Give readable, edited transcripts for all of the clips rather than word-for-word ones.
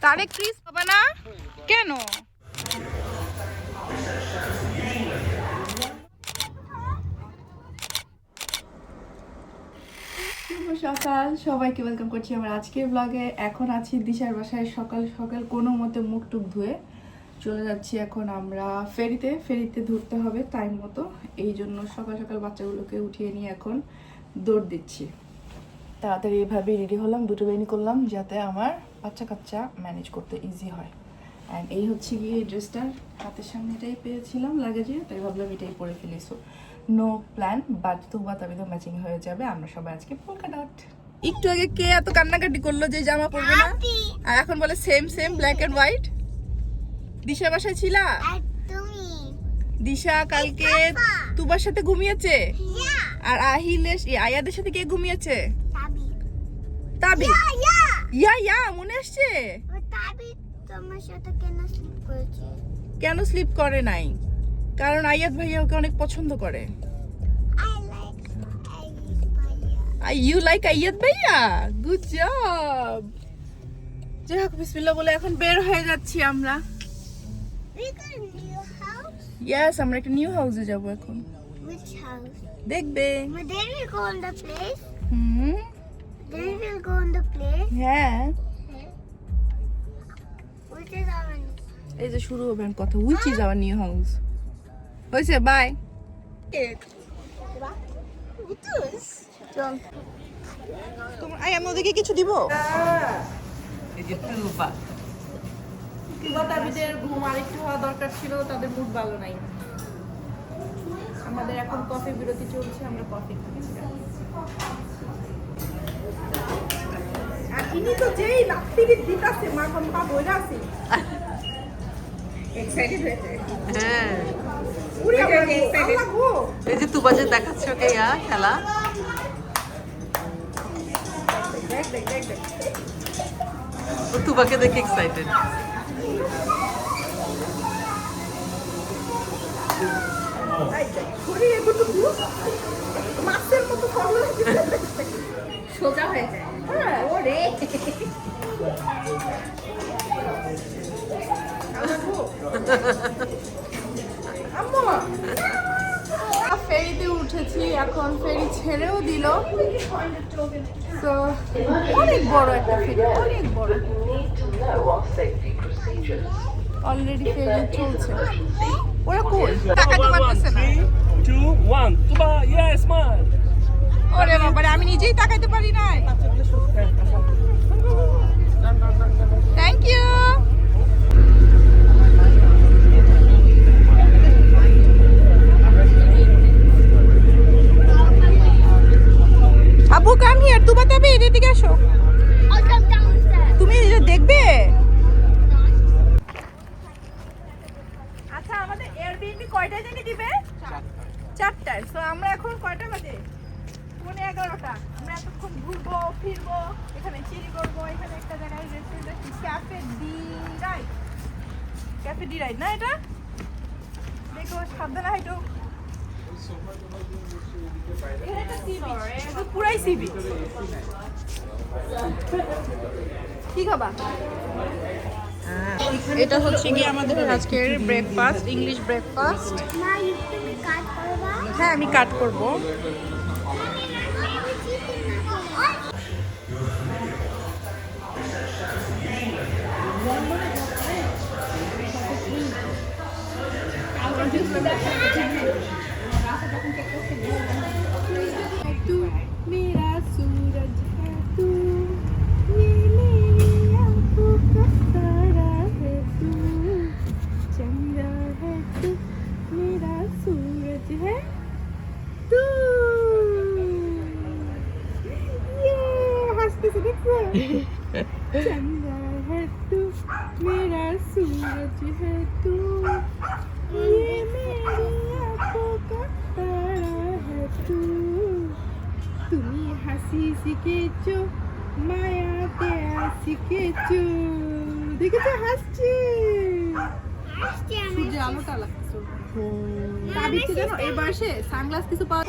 Tarique Chris হবে না কেন? শুভ সকাল সবাইকে, ওয়েলকাম করছি আমার আজকের ব্লগে। এখন আছি দিশার বাসায়। সকাল সকাল কোনো মতে মুখ টুক ধুয়ে চলে যাচ্ছি এখন আমরা ফেরিতে ধরতে হবে টাইম মতো। এই জন্য সকাল সকাল বাচ্চাগুলোকে উঠিয়ে নিয়ে এখন দৌড় দিচ্ছি। তাড়াতাড়ি এভাবে রেডি হলাম, দুটো বেনি করলাম যাতে আমার বাচ্চা কাচ্চা ম্যানেজ করতে ইজি হয়। অ্যান্ড এই হচ্ছে গিয়ে এই ড্রেসটার হাতের সামনে এটাই পেয়েছিলাম লাগেজে, তাই ভাবলাম এটাই পরে ফেলেছো। নো প্ল্যান, বাট তুবা তাবিদও ম্যাচিং হয়ে যাবে। আমরা সবাই আজকে পোলকা ডট। একটু আগে কে এত কান্নাকাটি করলো যে জামা পরবে না, আর এখন বলে same same black and white. Disha বাসায় ছিলা? দিশা কালকে তুবার সাথে ঘুমিয়েছে, আর আয়াদের সাথে কে ঘুমিয়েছে? তাবি। ইয়া মনে আসছে। কেন স্লিপ করে নাই? কারণ আয়াত ভাইয়া ওকে অনেক পছন্দ করে। ইউ লাইক আয়াত ভাইয়া, গুড জব। যাই হোক, বিসমিল্লাহ বলে এখন বের হয়ে যাচ্ছি আমরা। ইয়েস, আমরা একটা নিউ হাউসে যাব এখন। দেখবে। হ্যাঁ, এই যে শুরু হবে কথা, which is our new house. হয়েছে, বাই। চল, তোমার আমি ওদেরকে কিছু দিব। তাবিদের ঘুম আরেকটু হওয়া দরকার ছিল, তাদের মুড ভালো নাই। আমাদের এখন কফি বিরতি চলছে, আমরা কফি খাচ্ছি। আর ইনি তো যেই লাফিয়ে দিতাছে মা কোন পা বইরা আছে, এক্সাইটেড হয়েছে। হ্যাঁ, উড়ে আল্লাহ গো, এই যে তুবাজে দেখাচ্ছে ওকে খেলা। দেখ ও তুবাকে দেখে এক্সাইটেড। মাছের মতো সোজা হয়ে যায়। ওরে ফেরিতে উঠেছি, এখন ফেরি ছেড়েও দিল। তো অনেক বড় একটা ফেরি, অনেক বড়। অলরেডি ফেরি চলছে। ওরা কই? তাকাতে পারতেছে না। 3, 2, 1. Tuba, yes, man. ওরে বাবারে, আমি নিজেই তাকাইতে পারি না। Thank you. Abu come here, Tuba Tabi এদিকে আসো। তুমি এটা দেখবে? আচ্ছা, আমাদের এয়ারবিএনবি কয়টায় জানি দিবে? 4টায়। সো আমরা এখন কয়টা বাজে? 11:30। আমরা এতক্ষণ ঘুরবো ফিরবো, এখানে চিরি করবো, এখানে একটা জায়গায় রেস্টুরেন্ট, ক্যাফে ডি রাইট না এটা? দেখো সাবধানে হাইটো। এখানে একটা সি বিচ, এটা পুরাই সি বিচ। কি খাবা? এটা হচ্ছে কি আমাদের আজকের ব্রেকফাস্ট, ইংলিশ ব্রেকফাস্ট। হ্যাঁ, আমি কাট করব। मेरा सूरज है तू, ये मेरी आँखों का तारा है तू, चंदा है तू, मेरा सूरज है तू। ये हंसते से देखो। चंदा है तू, मेरा सूरज है तू, ये मेरी आँखों का तारा है तू, তুমি হাসি শিখেছো, মায়াতে শিখেছো। দেখেছো হাসছে, সূর্য আলোটা লাগছে। তাবিজ জানো এই বয়সে সানগ্লাস কিছু পাওয়া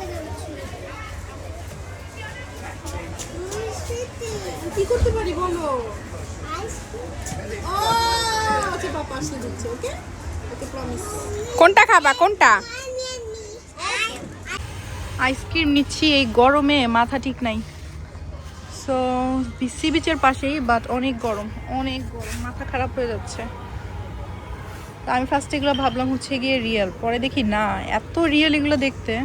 কি করতে পারি বলো? পাশে দিচ্ছে, ওকে ওকে প্রমিস। কোনটা খাবা কোনটা? আইসক্রিম নিচ্ছি, এই গরমে মাথা ঠিক নাই। সো সি বিচের পাশেই, বাট অনেক গরম, মাথা খারাপ হয়ে যাচ্ছে। তো আমি ফার্স্ট এগুলো ভাবলাম হচ্ছে গিয়ে রিয়েল, পরে দেখি না, এত রিয়েল এগুলো দেখতে।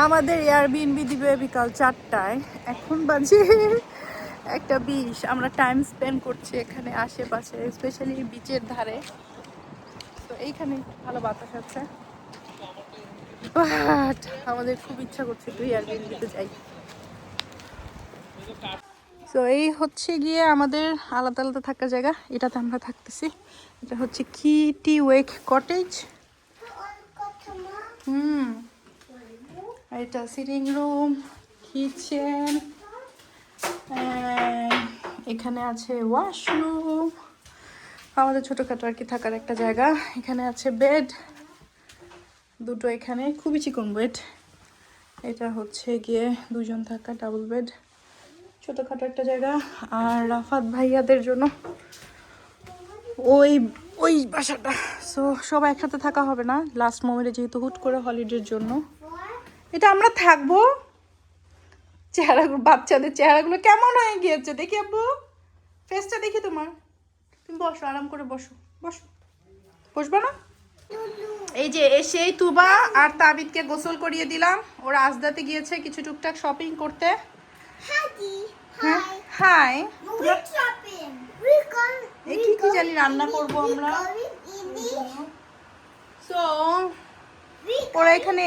আমাদের এয়ারবিএনবি দিবে বিকাল 4টায়, এখন বাজে 1:20। আমরা টাইম স্পেন্ড করছি এখানে আশেপাশে, স্পেশালি বিচের ধারে। তো এইখানে ভালো বাতাস আছে, বাট আমাদের খুব ইচ্ছা করছে একটু এয়ারবিএনবিতে যাই। তো এই হচ্ছে গিয়ে আমাদের আলাদা আলাদা থাকার জায়গা, এটাতে আমরা থাকতেছি। এটা হচ্ছে কিটিওয়েক কটেজ। এটা সিটিং রুম, কিচেন, এখানে আছে ওয়াশরুম, আমাদের ছোটখাটো আর কি থাকার একটা জায়গা। এখানে আছে বেড দুটো, এখানে খুবই চিকন বেড। এটা হচ্ছে গিয়ে দুজন থাকা ডাবল বেড, ছোটখাটো একটা জায়গা। আর রাফাত ভাইয়াদের জন্য ওই ওই বাসাটা। সো সবাই একসাথে থাকা হবে না লাস্ট মোমেন্টে, যেহেতু হুট করে হলিডের জন্য। এটা আমরা থাকবো। চেহারাগুলো, বাচ্চাদের চেহারাগুলো কেমন হয়ে গিয়েছে দেখি আব্বু, ফেসটা দেখি তোমার। তুমি বসো, আরাম করে বসো, বসো, বসবা না? এই যে এসেই তুবা আর তাবিদকে গোসল করিয়ে দিলাম, ওরা আজদাতে গিয়েছে কিছু টুকটাক শপিং করতে। হাই, এই কি জানি রান্না করবো আমরা। সো ওরা এখানে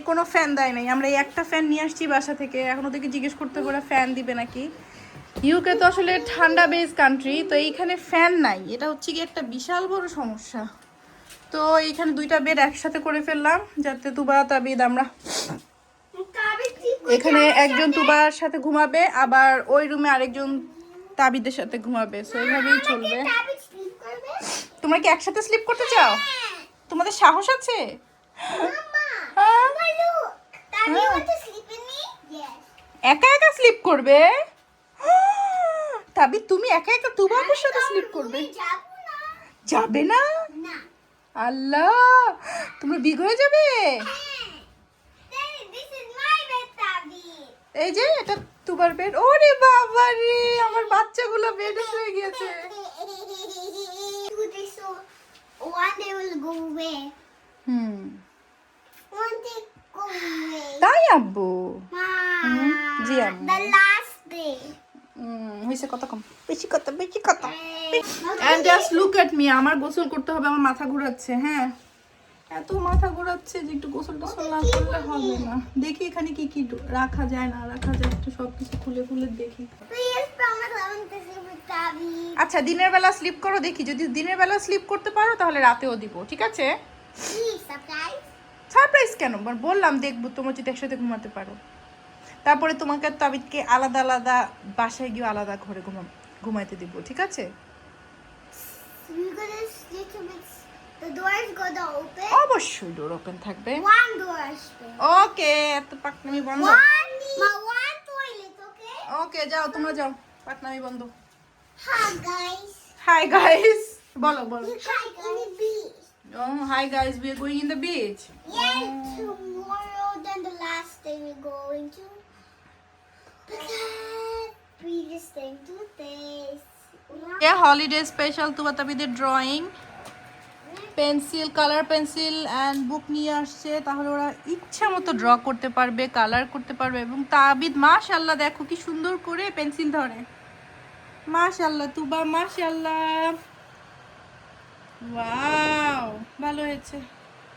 কোনো ফ্যান দেয় নাই, আমরা এই একটা ফ্যান নিয়ে আসছি বাসা থেকে। এখন ওদেরকে জিজ্ঞেস করতে হবে ওরা ফ্যান দিবে নাকি। ইউকে তো আসলে ঠান্ডা বেস কান্ট্রি, তো এইখানে ফ্যান নাই, এটা হচ্ছে কি একটা বিশাল বড় সমস্যা। তো এইখানে দুইটা বেড একসাথে করে ফেললাম, যাতে তুবা তাবিদ আমরা এখানে একজন তুবার সাথে ঘুমাবে, আবার ওই রুমে আরেকজন তাবিদের সাথে ঘুমাবে। সো এইভাবেই চলবে। তোমরা কি একসাথে স্লিপ করতে চাও? তোমাদের সাহস আছে? একা একা স্লিপ করবে? তাবিদ তুমি একা একা তুবার সাথে স্লিপ করবে? যাবে না? আল্লাহ, তোমরা বিগ হয়ে যাবে। এই যে এটা তুবার বেড। ওরে বাবা রে, আমার বাচ্চাগুলো বেডে শুয়ে গিয়েছে। তাই আব্বু? জি আম্মু। হইছে কত কম, বেশি কত, বেশি কত। And just look at me, আমার গোসল করতে হবে, আমার মাথা ঘোরাচ্ছে। হ্যাঁ, এত মাথা ঘোরাচ্ছে যে একটু গোসল টোসল না করলে হবে না। দেখি এখানে কি কি রাখা যায় না রাখা যায়, একটু সবকিছু খুলে খুলে দেখি। আচ্ছা, দিনের বেলা স্লিপ করো, দেখি যদি দিনের বেলা স্লিপ করতে পারো তাহলে রাতেও দিব, ঠিক আছে? সারপ্রাইজ কেন, বললাম দেখবো তোমার যদি একসাথে ঘুমাতে পারো। তারপরে তোমাকে তাবিদকে আলাদা আলাদা বাসায় গিয়ে আলাদা ঘরে ঘুমাইতে দিব, ঠিক আছে? অবশ্যই ডোর ওপেন থাকবে। ওকে, এত পাকনামি বন্ধ। ওকে যাও, তোমরা যাও, পাকনামি বন্ধ। হাই গাইস বলো বলো। Oh, hi guys, we are going in the beach. Yeah, tomorrow then the last day we're going to. We just think to this. Yeah, holiday special to Batabiদের drawing. Pencil, colour pencil and book নিয়ে আসছে, তাহলে ওরা ইচ্ছা মতো draw করতে পারবে, colour করতে পারবে। এবং তাবিদ মাশাআল্লাহ দেখো কি সুন্দর করে পেন্সিল ধরে, মাশাআল্লাহ তুবা, মাশাআল্লাহ। ওয়াও, ভালো হয়েছে।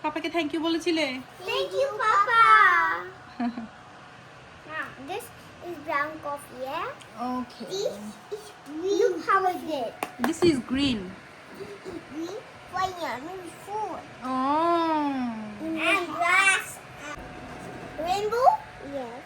পাপাকে থ্যাংক ইউ বলেছিলে? Thank you, Papa. Now, this is brown coffee, yeah? Okay. This is green. Look how I did. This is green. Green, fire, food. Oh. And grass. Rainbow? Yes.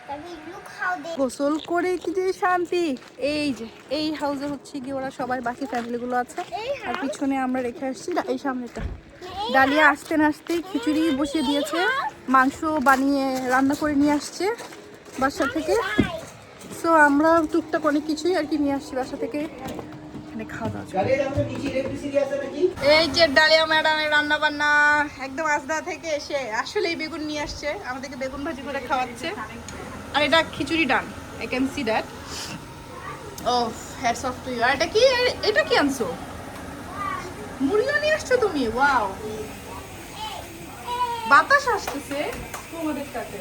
Daddy, look how they. গোসল করে কি যে শান্তি। এই যে এই হাউসে হচ্ছে কি ওরা সবাই বাকি ফ্যামিলিগুলো আছে, আর পিছনে আমরা রেখে আসছি এই সামনেটা। ডালিয়া আসতে না আসতেই খিচুড়ি বসিয়ে দিয়েছে, মাংস বানিয়ে রান্না করে নিয়ে আসছে বাসা থেকে। সো আমরা টুকটাক অনেক কিছুই আর কি নিয়ে আসছি বাসা থেকে, এখানে খাওয়া দাওয়া। এই যে ডালিয়া ম্যাডামের রান্না বান্না একদম আসদা থেকে এসে আসলেই বেগুন নিয়ে আসছে, আমাদেরকে বেগুন ভাজি করে খাওয়াচ্ছে। আর এটা খিচুড়ি done, I can see that. Oh hats off to you. আর এটা কি আনছো? মুড়িও নিয়ে আসছো তুমি? ওয়াও, বাতাস আসতেছে তোমাদের কাছে।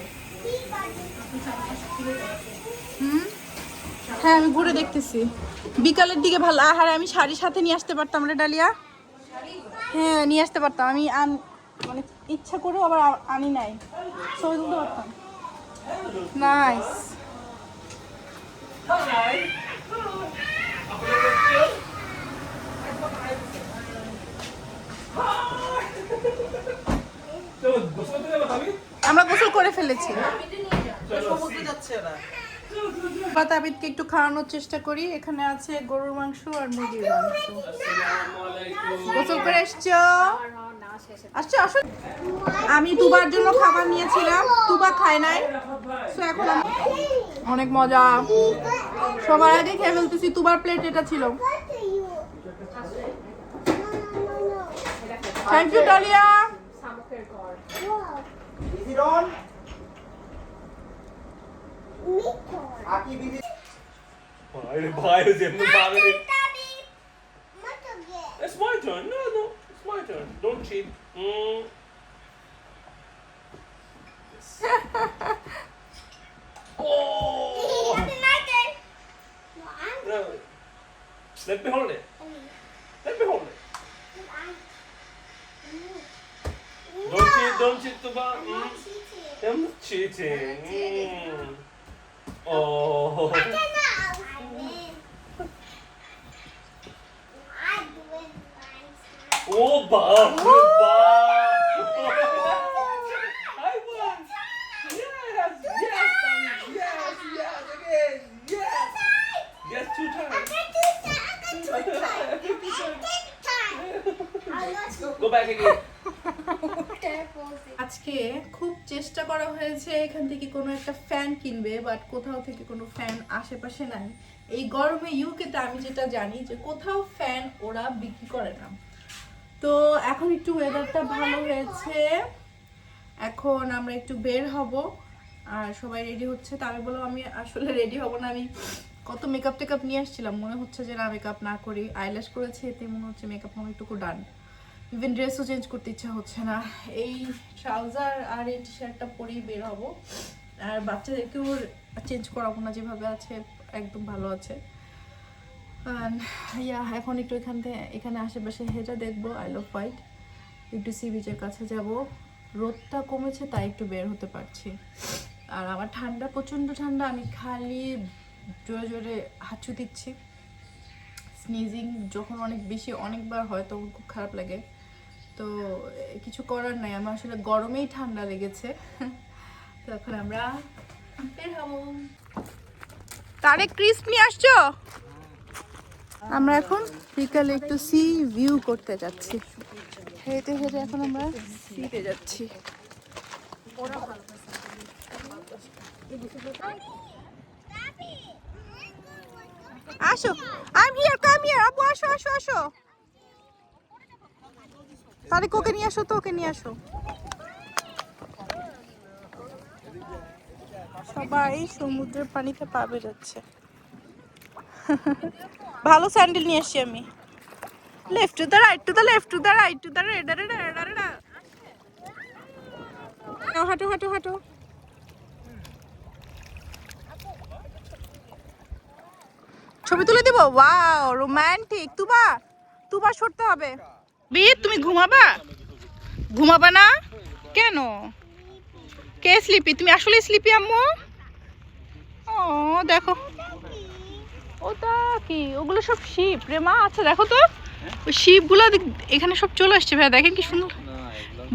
হ্যাঁ আমি ঘুরে দেখতেছি, বিকালের দিকে ভালো আহারে আমি শাড়ির সাথে নিয়ে আসতে পারতাম রে ডালিয়া। হ্যাঁ নিয়ে আসতে পারতাম, আমি মানে ইচ্ছা করেও আবার আনি নাই, ছবি তুলতে পারতাম। নাইস। আমরা গোসল করে ফেলেছি, তাবিদকে একটু খাওয়ানোর চেষ্টা করি। এখানে আছে গরুর মাংস আর মুরগির মাংস। গোসল করে এসছো? আসছো আসো। আমি তুবার জন্য খাবার নিয়েছিলাম, তুবা খায় নাই, তো এখন অনেক মজা। সবার আগে খেয়ে ফেলতেছি, তুবার প্লেট এটা ছিল। Thank you Dalia. It's my turn. No, it's my turn. Don't cheat. Oh! No. Let me hold it. Let me hold it. Don't cheat, Tuba. I'm not cheating. Oh. Oh, Bob! I won! Yes! Yes! Again! Yes! Yes, 2 times. Go back again. আজকে খুব চেষ্টা করা হয়েছে এখান থেকে কোনো একটা fan কিনবে, বাট কোথাও থেকে কোনো ফ্যান আশেপাশে নাই। এই গরমে ইউকেতে আমি যেটা জানি যে কোথাও ফ্যান ওরা বিক্রি করে না। তো এখন একটু ওয়েদারটা ভালো হয়েছে, এখন আমরা একটু বের হব আর সবাই রেডি হচ্ছে। তা আমি বললাম আমি আসলে রেডি হব না, আমি কত মেকআপ টেকআপ নিয়ে আসছিলাম, মনে হচ্ছে যে না মেকআপ না করি, আইল্যাশ করেছি এতে মনে হচ্ছে মেকআপ আমার একটু ডান। ইভেন ড্রেসও চেঞ্জ করতে ইচ্ছা হচ্ছে না, এই ট্রাউজার আর এই টি শার্টটা পরেই বের হব। আর বাচ্চাদেরকেও চেঞ্জ করাবো না, যেভাবে আছে একদম ভালো আছে। এখন একটু এখানে আশেপাশে হেঁটে দেখবো আই লাভ হোয়াইট, একটু সি বিচের কাছে যাব। রোদটা কমেছে তাই একটু বের হতে পারছি। আর আমার ঠান্ডা, প্রচণ্ড ঠান্ডা, আমি খালি জোরে জোরে হাঁচু দিচ্ছি। স্নিজিং যখন অনেক বেশি অনেকবার হয় তখন খুব খারাপ লাগে, তো কিছু করার নাই, আমার আসলে গরমেই ঠান্ডা লেগেছে। তো এখন আমরা বের হব। তারে ক্রিস্প নিয়ে আসছো? আমরা এখন বিকালে একটু সি ভিউ করতে যাচ্ছি, হেঁটে হেঁটে এখন আমরা সিতে যাচ্ছি। আসো, I am here, come here, আপু আসো আসো আসো। তারিক ওকে নিয়ে আসো, তো ওকে নিয়ে আসো। সবাই সমুদ্রের পানিতে পা বেরোচ্ছে। ভালো স্যান্ডেল নিয়ে আসছি আমি। Left to the right, to the left, to the right, to the red red red red. হাঁটো হাঁটো হাঁটো। ছবি তুলে দিব? Wow romantic. তুবা সরতে হবে। বিদ তুমি ঘুমাবা? ঘুমাবা না কেন? কে স্লিপি? তুমি আসলে স্লিপি আম্মু? ও দেখো, ওটা কি? ওগুলো সব শিপ রে মা। আচ্ছা দেখো তো, ওই শিপগুলো এখানে সব চলে আসছে ভাই, দেখেন কি সুন্দর।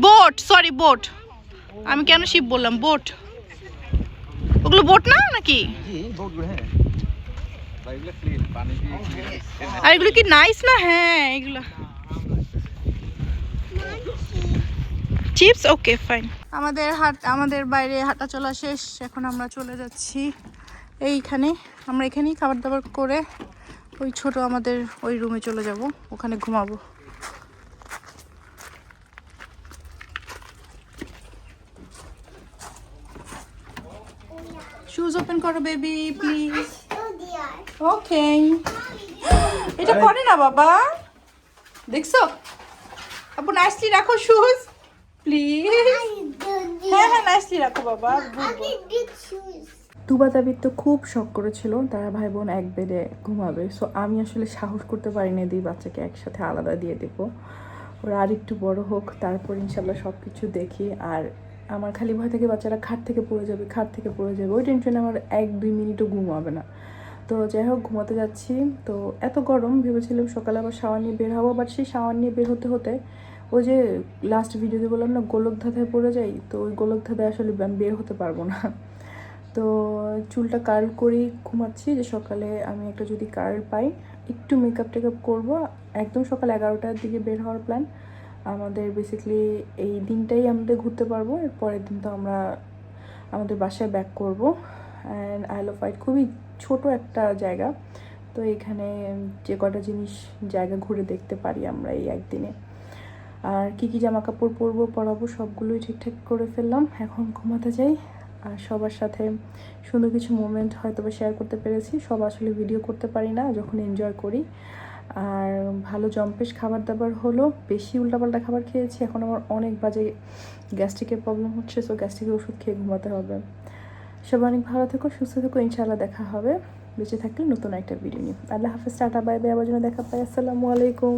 বোট, সরি বোট, আমি কেন শিপ বললাম, বোট। ওগুলো বোট না নাকি? আর এগুলো কি নাইস না? হ্যাঁ এগুলো চিপস। Okay fine. আমাদের বাইরে হাঁটা চলা শেষ, এখন আমরা চলে যাচ্ছি এইখানে। আমরা এখানেই খাবার দাবার করে ওই ছোট আমাদের ওই রুমে চলে যাব, ওখানে ঘুমাবো। শুজ ওপেন করো বেবি প্লিজ। Oh dear. ওকে। এটা করে না বাবা, দেখছো? আপু নাইসলি রাখো শুজ প্লিজ। হ্যাঁ হ্যাঁ নাইসলি রাখো বাবা। Good shoes. তুবা তাবির তো খুব শখ করেছিল তারা ভাই বোন এক বেডে ঘুমাবে, সো আমি আসলে সাহস করতে পারিনি দুই বাচ্চাকে একসাথে আলাদা দিয়ে দেবো। ওরা আর একটু বড় হোক, তারপর ইনশাল্লাহ সব কিছু দেখি। আর আমার খালি ভয় থেকে বাচ্চারা খাট থেকে পড়ে যাবে, ওই টেনশনে আমার 1-2 মিনিটও ঘুমাবে না। তো যাই হোক ঘুমাতে যাচ্ছি। তো এত গরম, ভেবেছিলাম সকালে আবার শাওয়ার নিয়ে বের হবো, বাট সেই শাওয়ার নিয়ে বের হতে হতে ওই যে লাস্ট ভিডিওতে বললাম না গোলক ধাঁধায় পড়ে যাই, তো ওই গোলক ধাঁধায় আসলে আমি বের হতে পারবো না। তো চুলটা কার্ল করেই ঘুমাচ্ছি, যে সকালে আমি একটা যদি কার্ল পাই একটু মেকআপ টেকআপ করবো। একদম সকাল 11টার দিকে বের হওয়ার প্ল্যান আমাদের। বেসিক্যালি এই দিনটাই আমাদের ঘুরতে পারবো, এর পরের দিন তো আমরা আমাদের বাসায় ব্যাক করবো। অ্যান্ড আইল অফ ওয়াইট খুবই ছোট একটা জায়গা, তো এখানে যে কটা জিনিস জায়গা ঘুরে দেখতে পারি আমরা এই একদিনে। আর কী কী জামা কাপড় পরাবো সবগুলোই ঠিকঠাক করে ফেললাম, এখন ঘুমাতে যাই। আর সবার সাথে সুন্দর কিছু মোমেন্ট হয়তো বা শেয়ার করতে পেরেছি, সব আসলে ভিডিও করতে পারি না, যখন এনজয় করি। আর ভালো জম্পেশ খাবার দাবার হলো, বেশি উল্টাপাল্টা খাবার খেয়েছি, এখন আমার অনেক বাজে গ্যাস্ট্রিকের প্রবলেম হচ্ছে, সো গ্যাস্ট্রিকের ওষুধ খেয়ে ঘুমাতে হবে। সবাই অনেক ভালো থেকো, সুস্থ থেকো, ইনশাআল্লাহ দেখা হবে বেঁচে থাকলে নতুন একটা ভিডিও নিয়ে। আল্লাহ হাফেজ, টাটা বাই বাই, আবার জন্য দেখা পাই। আসসালামু আলাইকুম।